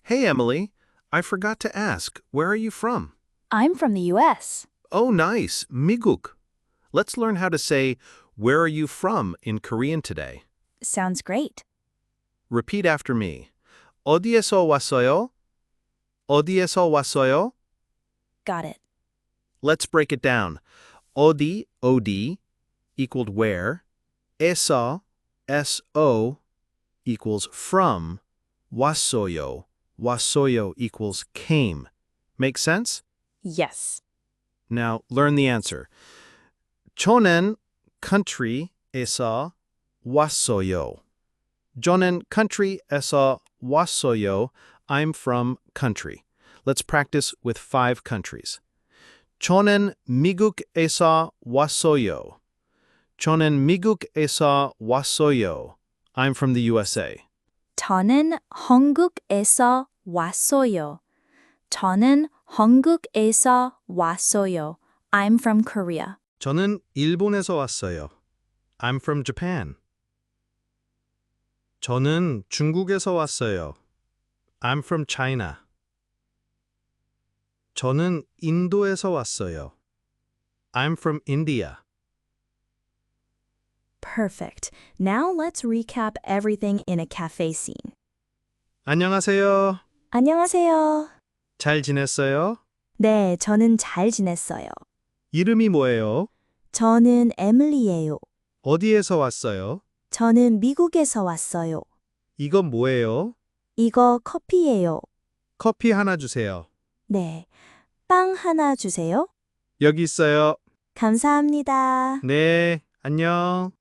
Hey, Emily. I forgot to ask, where are you from? I'm from the US. Oh, nice. 미국. Let's learn how to say, where are you from in Korean today. Sounds great. Repeat after me. 어디에서 왔어요? 어디에서 왔어요? Got it. Let's break it down. 어디, 어디, equaled where. 에서, S-O, equals from. 왔어요, 왔어요 equals came. Make sense? Yes. Now, learn the answer. 저는 country에서 왔어요. 저는 country에서 왔어요. I'm from country. Let's practice with 5 countries. 저는 미국에서 왔어요. 저는 미국에서 왔어요. I'm from the USA. 저는 한국에서 왔어요. 저는 한국에서 왔어요. I'm from Korea. 저는 일본에서 왔어요. I'm from Japan. 저는 중국에서 왔어요. I'm from China. 저는 인도에서 왔어요. I'm from India. Perfect. Now let's recap everything in a cafe scene. 안녕하세요. 안녕하세요. 잘 지냈어요? 네, 저는 잘 지냈어요. 이름이 뭐예요? 저는 에밀리예요. 어디에서 왔어요? 저는 미국에서 왔어요. 이건 뭐예요? 이거 커피예요. 커피 하나 주세요. 네. 빵 하나 주세요. 여기 있어요. 감사합니다. 네, 안녕.